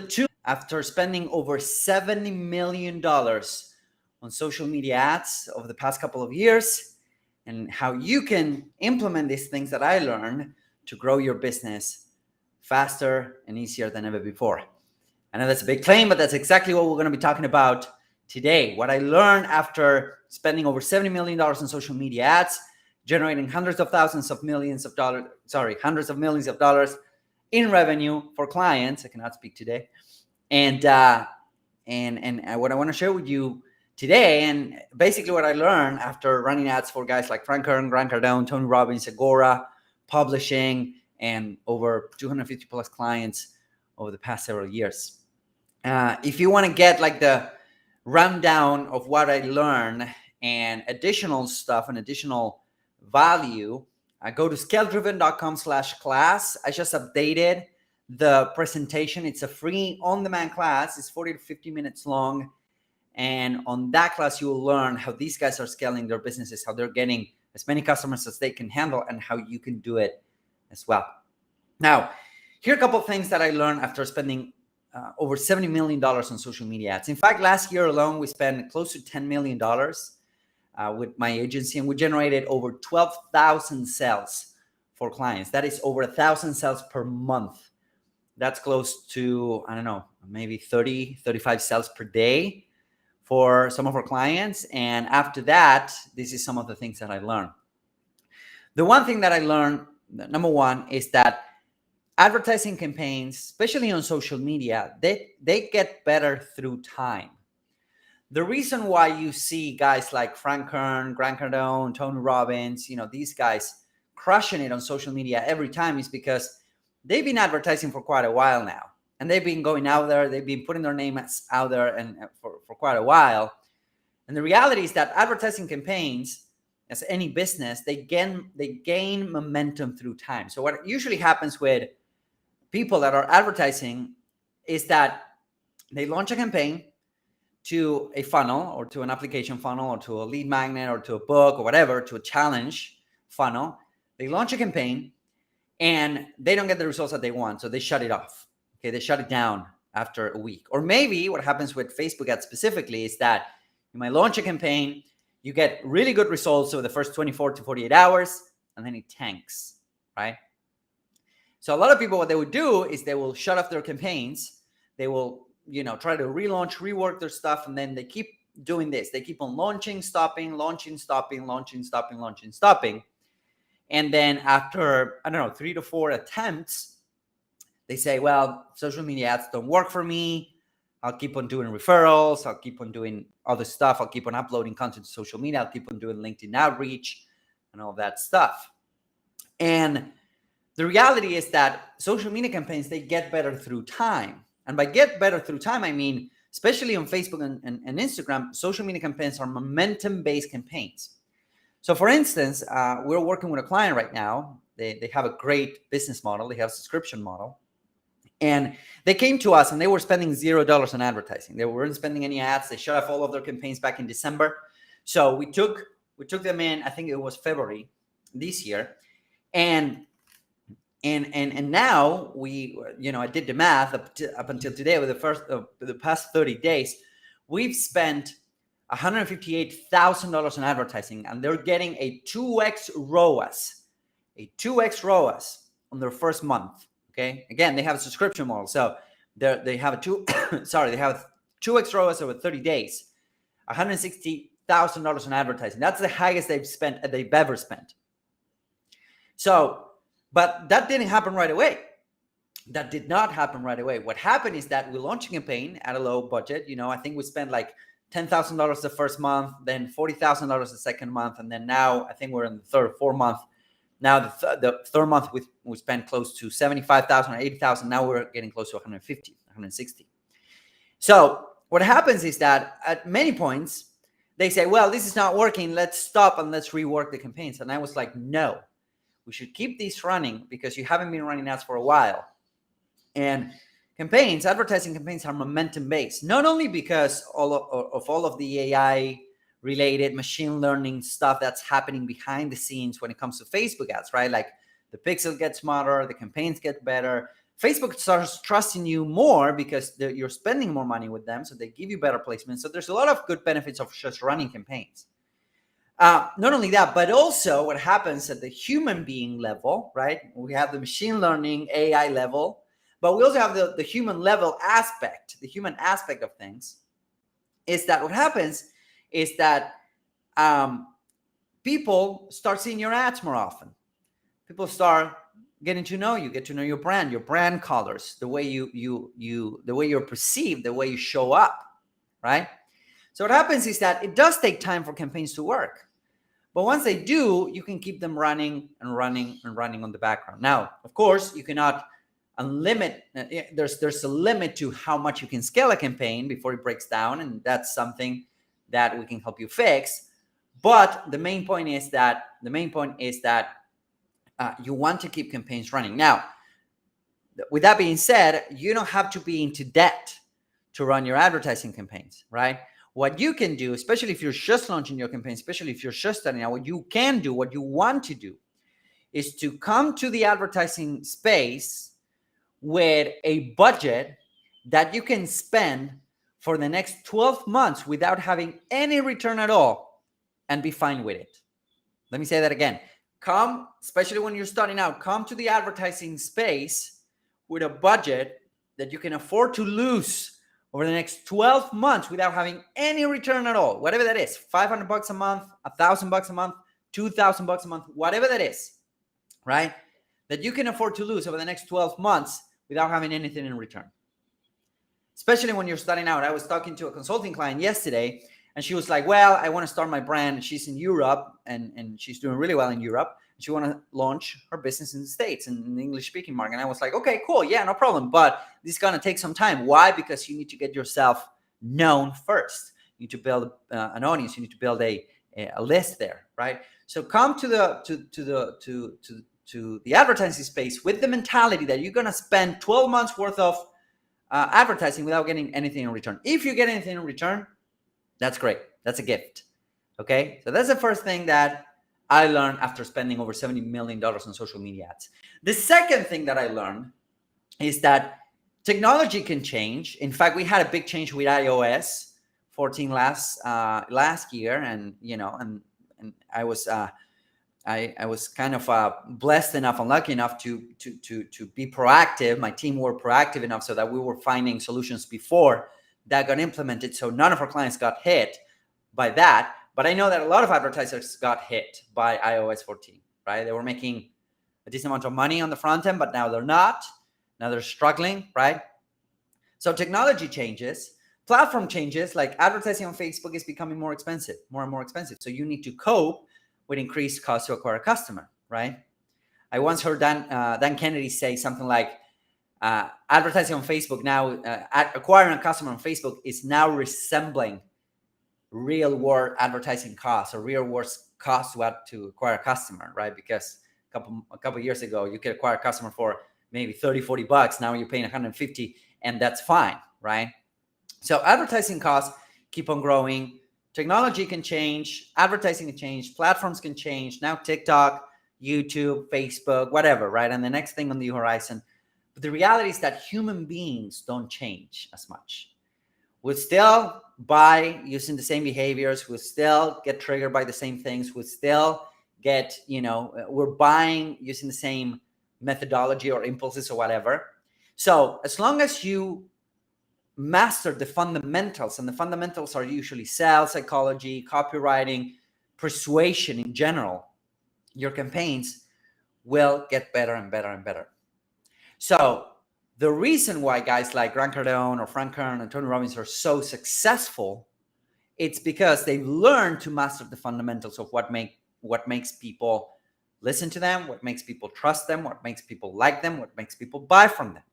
Two, after spending over $70 million on social media ads over the past couple of years, and how you can implement these things that I learned to grow your business faster and easier than ever before. I know that's a big claim, but that's exactly what we're going to be talking about today. What I learned after spending over $70 million on social media ads, generating hundreds of millions of dollars in revenue for clients. I cannot speak today. And what I want to share with you today, and basically what I learned after running ads for guys like Frank Kern, Grant Cardone, Tony Robbins, Agora, publishing, and over 250 plus clients over the past several years. If you want to get like the rundown of what I learned and additional stuff and additional value, go to scaledriven.com/class. I just updated the presentation. It's a free on-demand class. It's 40 to 50 minutes long. And on that class, you will learn how these guys are scaling their businesses, how they're getting as many customers as they can handle, and how you can do it as well. Now, here are a couple of things that I learned after spending over $70 million on social media ads. In fact, last year alone, we spent close to $10 million with my agency, and we generated over 12,000 sales for clients. That is over 1,000 sales per month. That's close to, I don't know, maybe 30, 35 sales per day for some of our clients. And after that, this is some of the things that I learned. The one thing that I learned, number one, is that advertising campaigns, especially on social media, they get better through time. The reason why you see guys like Frank Kern, Grant Cardone, Tony Robbins, these guys crushing it on social media every time is because they've been advertising for quite a while now. And they've been going out there, they've been putting their names out there and for quite a while. And the reality is that advertising campaigns, as any business, they gain momentum through time. So what usually happens with people that are advertising is that they launch a campaign to a funnel or to an application funnel or to a lead magnet or to a book or whatever, to a challenge funnel. They launch a campaign and they don't get the results that they want. So they shut it off. Okay, they shut it down after a week. Or maybe what happens with Facebook ads specifically is that you might launch a campaign, you get really good results over the first 24 to 48 hours, and then it tanks, right? So a lot of people, what they would do is they will shut off their campaigns. They will, try to relaunch, rework their stuff, and then they keep doing this. They keep on launching, stopping, launching, stopping, launching, stopping, launching, stopping. And then after, 3 to 4 attempts, they say, well, social media ads don't work for me. I'll keep on doing referrals. I'll keep on doing other stuff. I'll keep on uploading content to social media. I'll keep on doing LinkedIn outreach and all that stuff. And the reality is that social media campaigns, they get better through time. And by get better through time, I mean, especially on Facebook and Instagram, social media campaigns are momentum-based campaigns. So for instance, we're working with a client right now. They have a great business model. They have a subscription model. And they came to us and they were spending $0 on advertising. They weren't spending any ads. They shut off all of their campaigns back in December. So we took them in, I think it was February this year. And now we, I did the math up until today with the past 30 days, we've spent $158,000 on advertising, and they're getting a 2x ROAS on their first month. Okay. Again, they have a subscription model. So they have they have 2x ROAS over 30 days, $160,000 on advertising. That's the highest they've ever spent. So, but that didn't happen right away. That did not happen right away. What happened is that we launched a campaign at a low budget. I think we spent like $10,000 the first month, then $40,000 the second month. And then now I think we're in the third or fourth month. Now the third month we spent close to $75,000 or $80,000. Now we're getting close to $150,000, $160,000. So what happens is that at many points they say, well, this is not working. Let's stop and let's rework the campaigns. And I was like, no, we should keep these running because you haven't been running ads for a while. And advertising campaigns are momentum based, not only because of all of the AI related machine learning stuff that's happening behind the scenes when it comes to Facebook ads, right? Like the pixel gets smarter, the campaigns get better. Facebook starts trusting you more because you're spending more money with them, so they give you better placements. So there's a lot of good benefits of just running campaigns. Not only that, but also what happens at the human being level, right? We have the machine learning AI level, but we also have the human level aspect, the human aspect of things, is that what happens is that people start seeing your ads more often. People start getting to know you, get to know your brand colors, the way the way you're perceived, the way you show up, right? So what happens is that it does take time for campaigns to work. But once they do, you can keep them running and running and running on the background. Now, of course, you cannot unlimit. There's a limit to how much you can scale a campaign before it breaks down, and that's something that we can help you fix. But the main point is that you want to keep campaigns running. Now, with that being said, you don't have to be into debt to run your advertising campaigns, right? What you can do, especially if you're just launching your campaign, especially if you're just starting out, what you can do, what you want to do, is to come to the advertising space with a budget that you can spend for the next 12 months without having any return at all and be fine with it. Let me say that again. Come, especially when you're starting out, come to the advertising space with a budget that you can afford to lose over the next 12 months without having any return at all, whatever that is, $500 a month, $1,000 a month, $2,000 a month, whatever that is, right? That you can afford to lose over the next 12 months without having anything in return. Especially when you're starting out. I was talking to a consulting client yesterday, and she was like, well, I want to start my brand. She's in Europe, and she's doing really well in Europe. She want to launch her business in the States, in the English-speaking market. And I was like, okay, cool. Yeah, no problem. But this is going to take some time. Why? Because you need to get yourself known first. You need to build an audience. You need to build a list there, right? So come to the advertising space with the mentality that you're going to spend 12 months worth of advertising without getting anything in return. If you get anything in return, that's great. That's a gift. Okay. So that's the first thing that I learned after spending over $70 million on social media ads. The second thing that I learned is that technology can change. In fact, we had a big change with iOS 14 last year, and I was kind of blessed enough and lucky enough to be proactive. My team were proactive enough so that we were finding solutions before that got implemented, so none of our clients got hit by that. But I know that a lot of advertisers got hit by iOS 14, right? They were making a decent amount of money on the front end, but now they're not. Now they're struggling, right? So technology changes, platform changes, like advertising on Facebook is becoming more expensive, more and more expensive. So you need to cope with increased cost to acquire a customer, right? I once heard Dan Kennedy say something like, advertising on Facebook now, acquiring a customer on Facebook is now resembling real world advertising costs or real world costs to acquire a customer, right? Because a couple of years ago, you could acquire a customer for maybe $30-$40. Now you're paying $150, and that's fine, right? So advertising costs keep on growing. Technology can change, advertising can change, platforms can change. Now TikTok, YouTube, Facebook, whatever, right? And the next thing on the horizon. But the reality is that human beings don't change as much. We still buy using the same behaviors. We still get triggered by the same things. We still get, we're buying using the same methodology or impulses or whatever. So as long as you master the fundamentals, and the fundamentals are usually sales psychology, copywriting, persuasion in general, your campaigns will get better and better and better. So the reason why guys like Grant Cardone or Frank Kern and Tony Robbins are so successful, it's because they've learned to master the fundamentals of what makes people listen to them, what makes people trust them, what makes people like them, what makes people buy from them.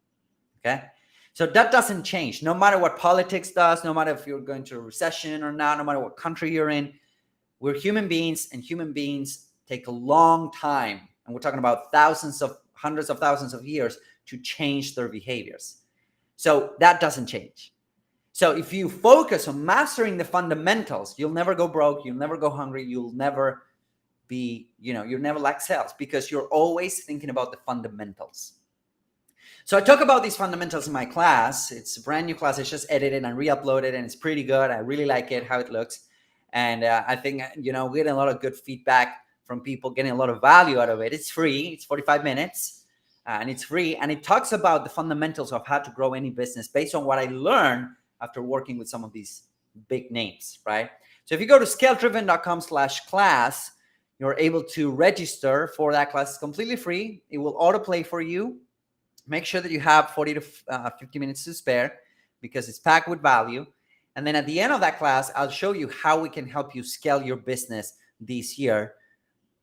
Okay? So that doesn't change. No matter what politics does, no matter if you're going to a recession or not, no matter what country you're in, we're human beings, and human beings take a long time. And we're talking about hundreds of thousands of years to change their behaviors. So that doesn't change. So if you focus on mastering the fundamentals, you'll never go broke, you'll never go hungry, you'll never be, you'll never lack sales, because you're always thinking about the fundamentals. So I talk about these fundamentals in my class. It's a brand new class. It's just edited and re-uploaded, and it's pretty good. I really like it, how it looks. And I think, we're getting a lot of good feedback from people, getting a lot of value out of it. It's free. It's 45 minutes and it's free. And it talks about the fundamentals of how to grow any business based on what I learned after working with some of these big names, right? So if you go to scaledriven.com/class, you're able to register for that class. It's completely free. It will autoplay for you. Make sure that you have 40 to 50 minutes to spare because it's packed with value. And then at the end of that class, I'll show you how we can help you scale your business this year.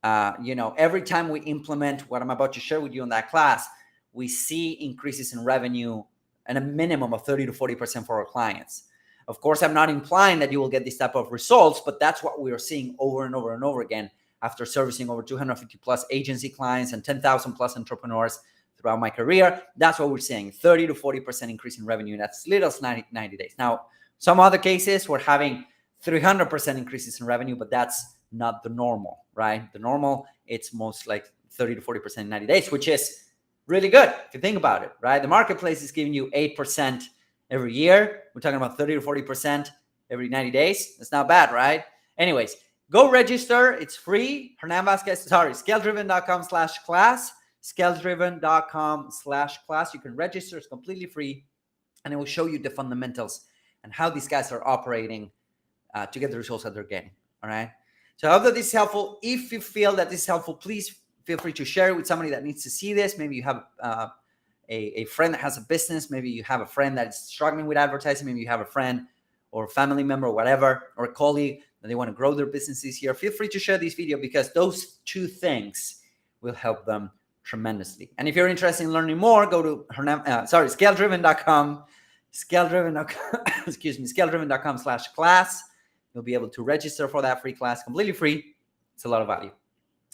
Every time we implement what I'm about to share with you in that class, we see increases in revenue and a minimum of 30 to 40% for our clients. Of course, I'm not implying that you will get this type of results, but that's what we are seeing over and over and over again after servicing over 250 plus agency clients and 10,000 plus entrepreneurs throughout my career. That's what we're seeing, 30 to 40% increase in revenue. That's little as 90 days. Now, some other cases, we're having 300% increases in revenue, but that's not the normal, right? The normal, it's most like 30 to 40% in 90 days, which is really good if you think about it, right? The marketplace is giving you 8% every year. We're talking about 30 to 40% every 90 days. That's not bad, right? Anyways, go register. It's free. scaledriven.com/class, scaledriven.com/class. You can register. It's completely free. And it will show you the fundamentals and how these guys are operating to get the results that they're getting. All right. So I hope that this is helpful. If you feel that this is helpful, please feel free to share it with somebody that needs to see this. Maybe you have a friend that has a business. Maybe you have a friend that's struggling with advertising. Maybe you have a friend or a family member or whatever, or a colleague that they want to grow their businesses here. Feel free to share this video because those two things will help them tremendously. And if you're interested in learning more, go to scaledriven.com, scaledriven.com/class. You'll be able to register for that free class, completely free. It's a lot of value.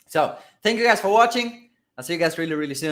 So thank you guys for watching. I'll see you guys really, really soon.